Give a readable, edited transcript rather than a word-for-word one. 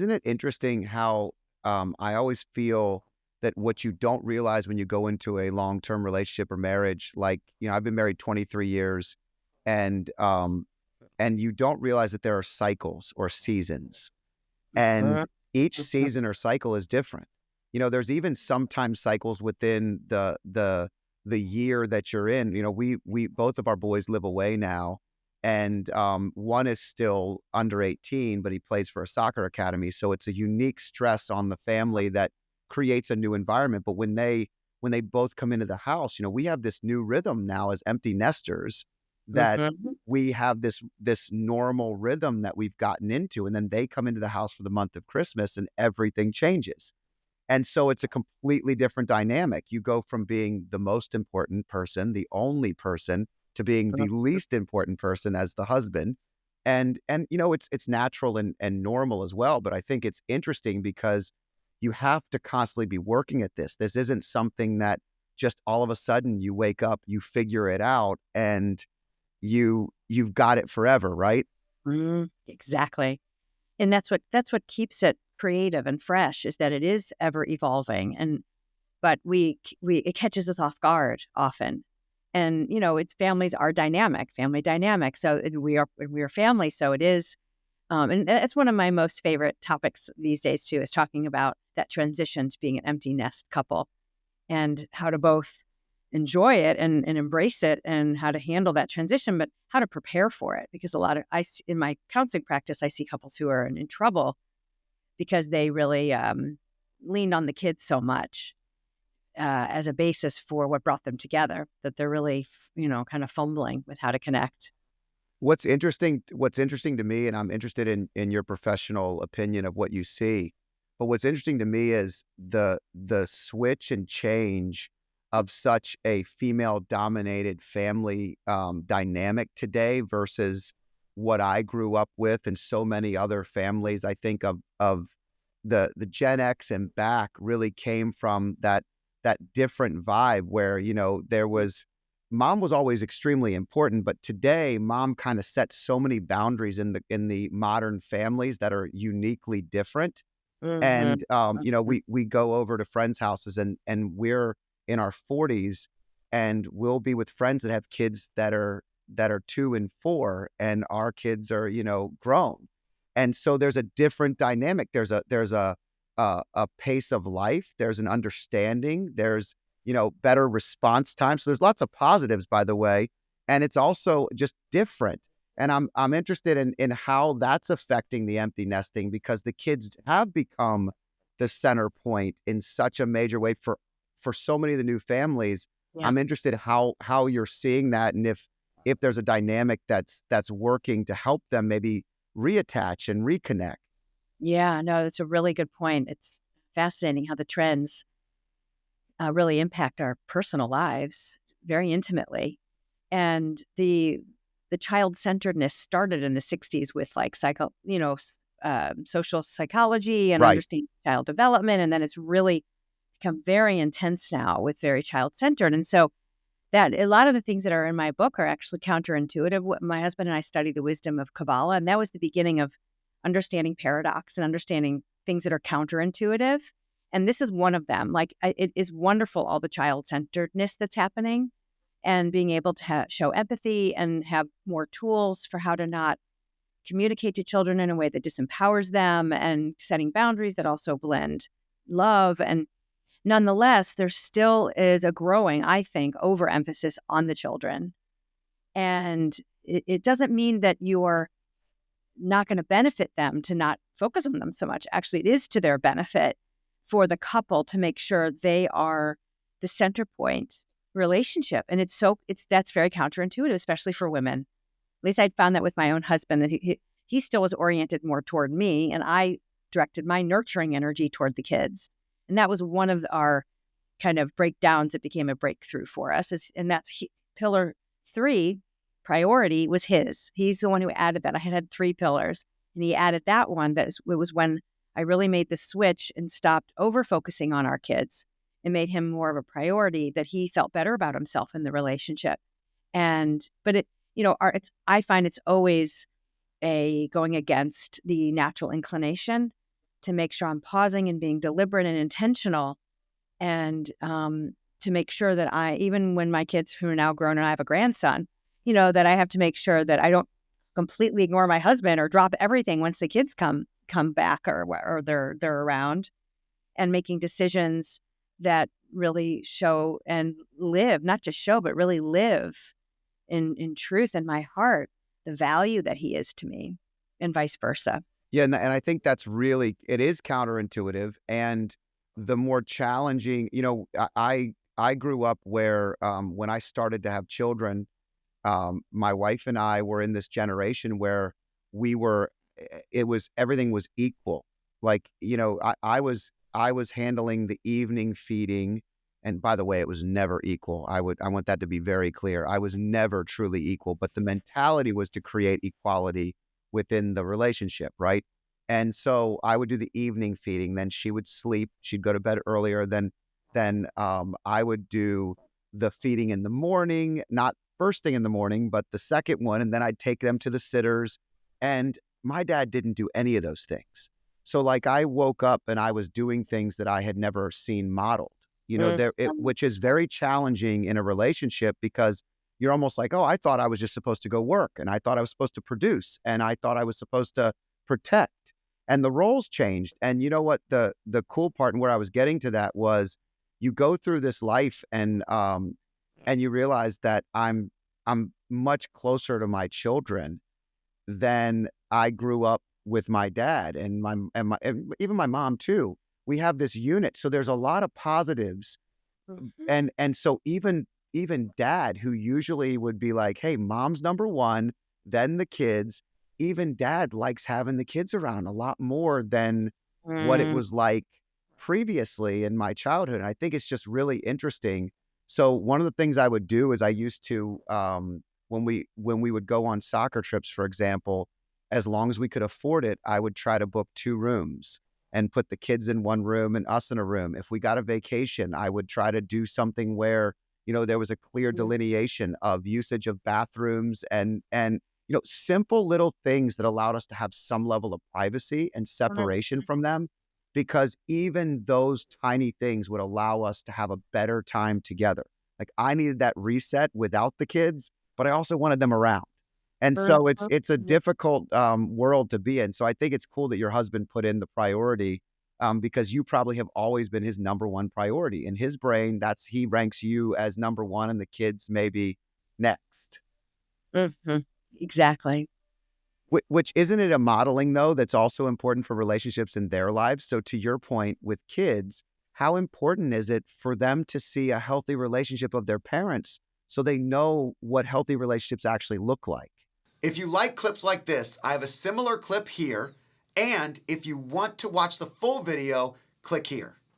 isn't it interesting how I always feel that what you don't realize when you go into a long-term relationship or marriage, like, I've been married 23 years, and you don't realize that there are cycles or seasons, and Mhm. each Mhm. season or cycle is different. There's even sometimes cycles within the year that you're in. We both of our boys live away now, and one is still under 18, but he plays for a soccer academy. So it's a unique stress on the family that creates a new environment. But when they both come into the house, we have this new rhythm now as empty nesters, that Mhm. we have this normal rhythm that we've gotten into, and then they come into the house for the month of Christmas and everything changes. And so it's a completely different dynamic. You go from being the most important person, the only person, to being the least important person as the husband. And it's natural and normal as well. But I think it's interesting because you have to constantly be working at this. This isn't something that just all of a sudden you wake up, you figure it out, and you've got it forever, right? Exactly. And that's what keeps it creative and fresh, is that it is ever evolving. But it catches us off guard often. And it's family dynamic. So we are family. So it is, and that's one of my most favorite topics these days too, is talking about that transition to being an empty nest couple, and how to both enjoy it and embrace it, and how to handle that transition, but how to prepare for it. Because in my counseling practice, I see couples who are in trouble because they really leaned on the kids so much as a basis for what brought them together, that they're really, kind of fumbling with how to connect. What's interesting to me, and I'm interested in your professional opinion of what you see, but what's interesting to me is the switch and change of such a female dominated family dynamic today versus what I grew up with, and so many other families. I think of the Gen X and back really came from that different vibe where, there was mom was always extremely important, but today mom kind of sets so many boundaries in the modern families that are uniquely different. Hmm. And we go over to friends' houses, and we're in our 40s, and we'll be with friends that have kids that are 2 and 4, and our kids are, grown. And so there's a different dynamic. There's a pace of life. There's an understanding. There's, better response time. So there's lots of positives, by the way. And it's also just different. And I'm interested in how that's affecting the empty nesting, because the kids have become the center point in such a major way for so many of the new families. Yeah. I'm interested how you're seeing that, and if there's a dynamic that's working to help them maybe reattach and reconnect. Yeah, no, that's a really good point. It's fascinating how the trends really impact our personal lives very intimately. And the child-centeredness started in the 60s with like social psychology and Right. understanding child development. And then it's really become very intense now with very child-centered. And so that a lot of the things that are in my book are actually counterintuitive. My husband and I studied the wisdom of Kabbalah, and that was the beginning of understanding paradox and understanding things that are counterintuitive. And this is one of them. Like, it is wonderful, all the child-centeredness that's happening, and being able to show empathy and have more tools for how to not communicate to children in a way that disempowers them, and setting boundaries that also blend love. And nonetheless, there still is a growing, I think, overemphasis on the children. And it doesn't mean that you're not going to benefit them to not focus on them so much. Actually, it is to their benefit for the couple to make sure they are the center point relationship. And that's very counterintuitive, especially for women. At least I'd found that with my own husband, that he still was oriented more toward me, and I directed my nurturing energy toward the kids. And that was one of our kind of breakdowns that became a breakthrough for us. And that's pillar 3, priority, was his. He's the one who added that. I had 3 pillars, and he added that one. It was when I really made the switch and stopped over focusing on our kids and made him more of a priority, that he felt better about himself in the relationship. But I find it's always a going against the natural inclination to make sure I'm pausing and being deliberate and intentional, and to make sure that even when my kids who are now grown and I have a grandson, that I have to make sure that I don't completely ignore my husband or drop everything once the kids come back, or they're around, and making decisions that really show and live, not just show, but really live in truth in my heart, the value that he is to me, and vice versa. Yeah, and I think that's really, it is counterintuitive, and the more challenging, I grew up where when I started to have children, my wife and I were in this generation where we were, it was, everything was equal. Like, I was handling the evening feeding. And by the way, it was never equal. I want that to be very clear. I was never truly equal, but the mentality was to create equality within the relationship, right? And so I would do the evening feeding, then she would sleep, she'd go to bed earlier, then I would do the feeding in the morning, not first thing in the morning, but the second one, and then I'd take them to the sitters. And my dad didn't do any of those things. So like I woke up and I was doing things that I had never seen modeled, which is very challenging in a relationship, because you're almost like, oh, I thought I was just supposed to go work, and I thought I was supposed to produce, and I thought I was supposed to protect. And the roles changed. And you know what? The cool part, and where I was getting to that, was you go through this life and you realize that I'm much closer to my children than I grew up with my dad and and even my mom too. We have this unit, so there's a lot of positives. And so even dad, who usually would be like, hey, mom's number one, then the kids, even dad likes having the kids around a lot more than what it was like previously in my childhood. And I think it's just really interesting. So one of the things I would do is I used to, when we would go on soccer trips, for example, as long as we could afford it, I would try to book 2 rooms and put the kids in one room and us in a room. If we got a vacation, I would try to do something where, there was a clear delineation of usage of bathrooms and simple little things that allowed us to have some level of privacy and separation from them, because even those tiny things would allow us to have a better time together. Like I needed that reset without the kids, but I also wanted them around. And so it's a difficult world to be in. So I think it's cool that your husband put in the priority, because you probably have always been his number one priority. In his brain, he ranks you as number one, and the kids maybe next. Exactly. Which, isn't it a modeling, though, that's also important for relationships in their lives? So to your point with kids, how important is it for them to see a healthy relationship of their parents so they know what healthy relationships actually look like? If you like clips like this, I have a similar clip here. And if you want to watch the full video, click here.